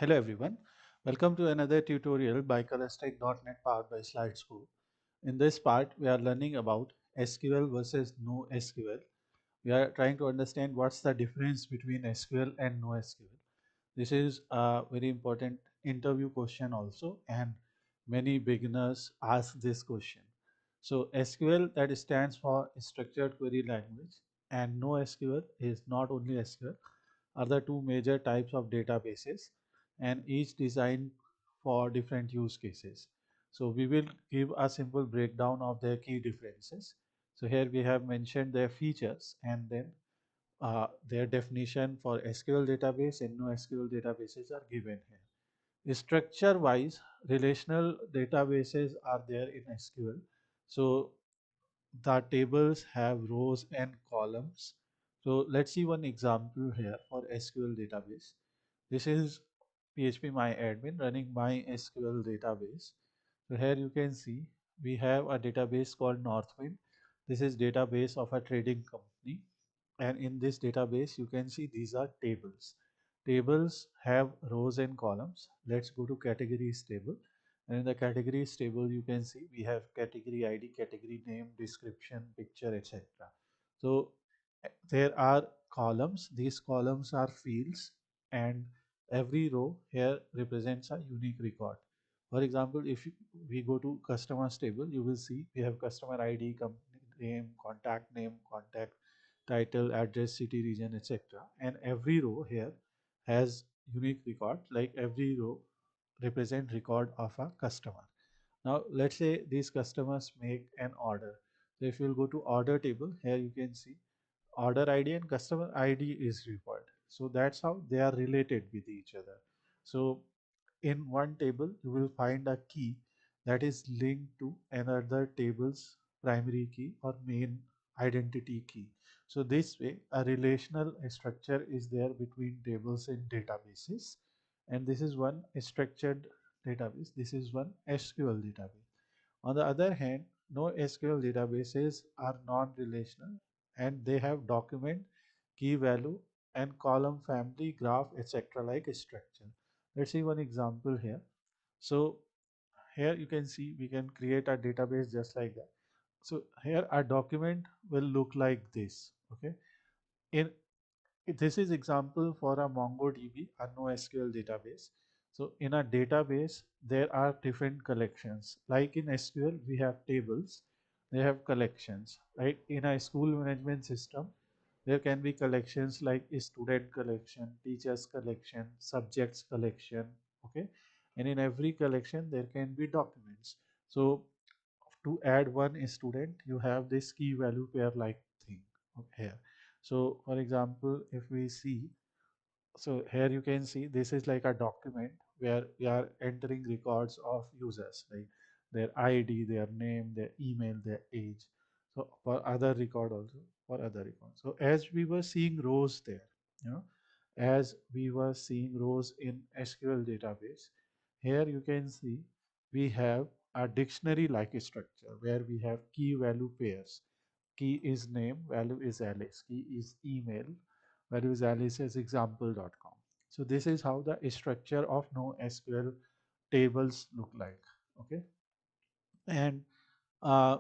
Hello everyone, welcome to another tutorial by Colorstick.net powered by Slideschool. In this part, we are learning about SQL versus NoSQL. We are trying to understand what's the difference between SQL and NoSQL. This is a very important interview question also, and many beginners ask this question. So SQL, that stands for Structured Query Language, and NoSQL is not only SQL, are the two major types of databases, and each designed for different use cases. So we will give a simple breakdown of their key differences. So here we have mentioned their features, and then their definition for SQL database and NoSQL databases are given here. Structure wise, relational databases are there in SQL. So the tables have rows and columns. So let's see one example here for SQL database. This is PHP running MySQL database. So here you can see we have a database called Northwind. This is database of a trading company, and in this database you can see these are tables. Tables have rows and columns. Let's go to categories table, and in the categories table you can see we have category ID, category name, description, picture, etc. So there are columns. These columns are fields, and every row here represents a unique record. For example, if we go to customers table, you will see we have customer ID, company name, contact title, address, city, region, etc. And every row here has unique record. Like every row represent record of a customer. Now let's say these customers make an order. So if you'll go to order table, here you can see order ID and customer ID is required. So that's how they are related with each other. So in one table, you will find a key that is linked to another table's primary key or main identity key. So this way, a relational structure is there between tables and databases. And this is one structured database. This is one SQL database. On the other hand, NoSQL databases are non-relational, and they have document, key value, and column family, graph, etc. like structure. Let's see one example here. So here you can see we can create a database just like that. So here our document will look like this. Okay. In this is example for a MongoDB, a NoSQL database. So in a database, there are different collections. Like in SQL, we have tables, they have collections, right? In a school management system, there can be collections like a student collection, teachers collection, subjects collection, okay? And in every collection, there can be documents. So to add one student, you have this key value pair like thing here. So for example, if we see, so here you can see this is like a document where we are entering records of users, like their ID, their name, their email, their age. So for other record also, for other records. So as we were seeing rows there, you know, as we were seeing rows in SQL database, here you can see we have a dictionary like structure where we have key value pairs. Key is name, value is Alice, key is email, value is Alice as example.com. So this is how the structure of NoSQL tables look like. Okay. And uh,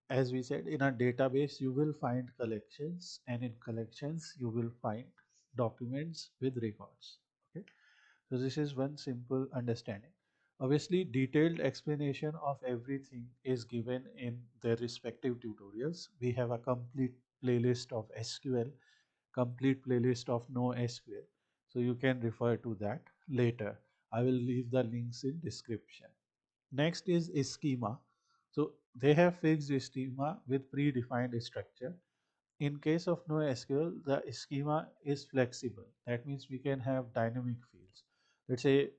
as we said, in a database, you will find collections, and in collections, you will find documents with records. Okay. So this is one simple understanding. Obviously, detailed explanation of everything is given in their respective tutorials. We have a complete playlist of SQL, complete playlist of NoSQL. So you can refer to that later. I will leave the links in description. Next is schema. So they have fixed schema with predefined structure. In case of NoSQL, the schema is flexible. That means we can have dynamic fields. Let's say,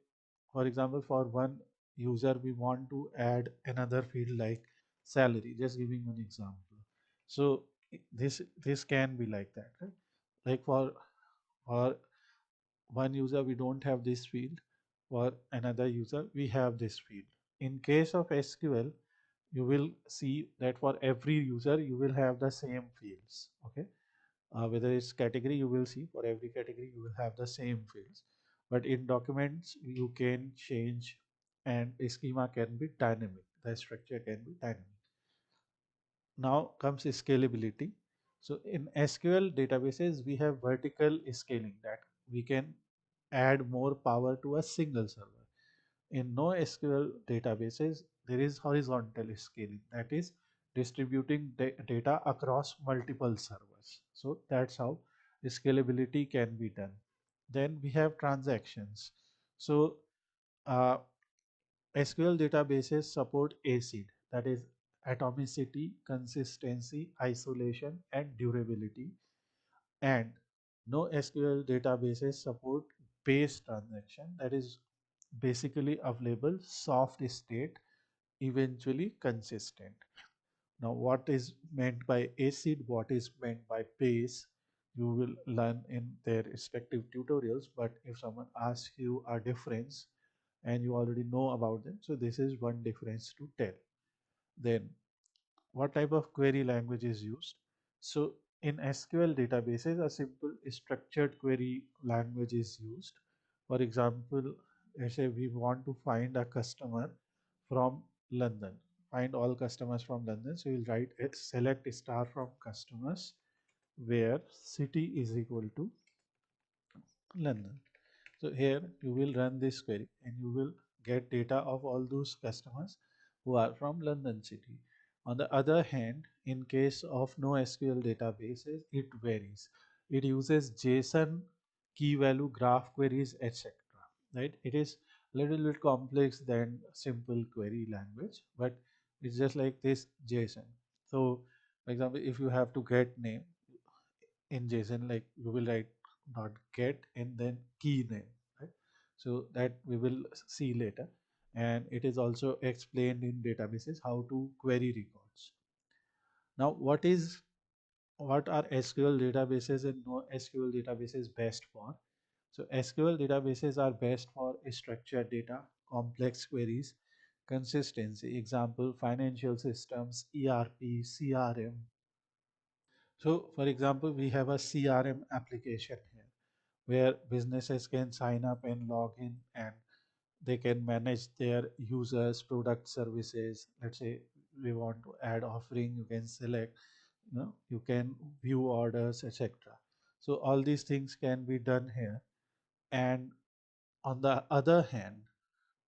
for example, for one user, we want to add another field like salary. Just giving one example. So this can be like that, right? Like for one user, we don't have this field. For another user, we have this field. In case of SQL, you will see that for every user, you will have the same fields. Okay. Whether it's category, you will see for every category you will have the same fields. but in documents you can change, and a schema can be dynamic. The structure can be dynamic. Now comes scalability. So in SQL databases, we have vertical scaling, that we can add more power to a single server. In NoSQL databases, there is horizontal scaling, that is distributing data across multiple servers. So that's how scalability can be done. Then we have transactions. So uh, SQL databases support ACID, that is atomicity, consistency, isolation, and durability. And NoSQL databases support base transaction, that is basically available, soft state, eventually consistent. Now, what is meant by ACID, what is meant by base, you will learn in their respective tutorials. But if someone asks you a difference and you already know about them, so this is one difference to tell. Then what type of query language is used? So in SQL databases, a simple structured query language is used. For example, let's say we want to find a customer from London, find all customers from London. So you'll write select star from customers where city is equal to London. So here you will run this query and you will get data of all those customers who are from London city. On the other hand, in case of NoSQL databases, it varies. It uses JSON, key value graph queries, etc. Right? It is little bit complex than simple query language, but it's just like this JSON. So, for example, if you have to get name, in JSON, like we will write dot get and then key name, right? So that we will see later. And it is also explained in databases how to query records. Now, what are SQL databases and NoSQL databases best for? So SQL databases are best for structured data, complex queries, consistency. Example: financial systems, ERP, CRM. So, for example, we have a CRM application here where businesses can sign up and log in, and they can manage their users, product, services. Let's say we want to add offering, you can select, you can view orders, etc. So all these things can be done here. And on the other hand,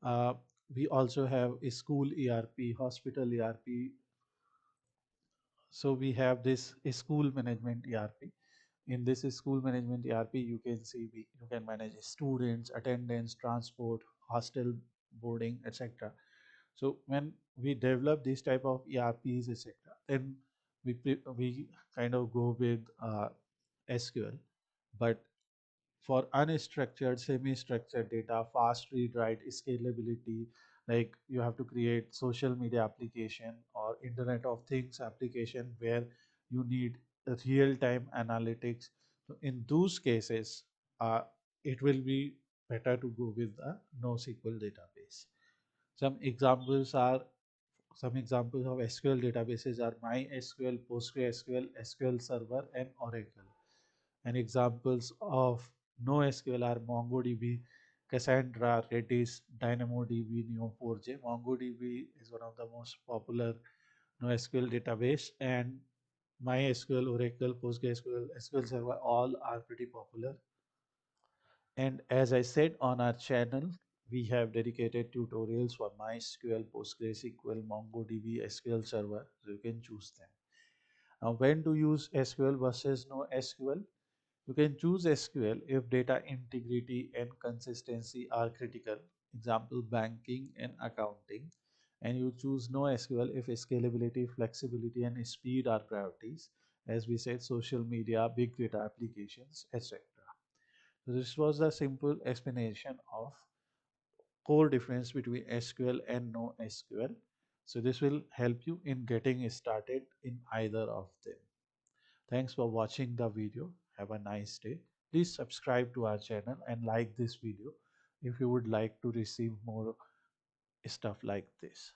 uh, we also have a school ERP, hospital ERP. So we have this school management ERP. In this school management ERP, you can see you can manage students, attendance, transport, hostel boarding, etc. So when we develop this type of ERPs, etc., then we kind of go with SQL. But for unstructured, semi-structured data, fast read write, scalability, like you have to create social media application or Internet of Things application where you need real-time analytics. So in those cases, it will be better to go with a NoSQL database. Some examples are some examples of SQL databases are MySQL, PostgreSQL, SQL Server, and Oracle. And examples of NoSQL are MongoDB, Cassandra, Redis, DynamoDB, Neo4j. MongoDB is one of the most popular NoSQL database, and MySQL, Oracle, PostgreSQL, SQL Server, all are pretty popular. And as I said, on our channel, we have dedicated tutorials for MySQL, PostgreSQL, MongoDB, SQL Server, so you can choose them. Now, when to use SQL versus NoSQL? You can choose SQL if data integrity and consistency are critical, example banking and accounting. And you choose NoSQL if scalability, flexibility, and speed are priorities. As we said, social media, big data applications, etc. So this was the simple explanation of core difference between SQL and NoSQL. So this will help you in getting started in either of them. Thanks for watching the video. Have a nice day. Please subscribe to our channel and like this video if you would like to receive more stuff like this.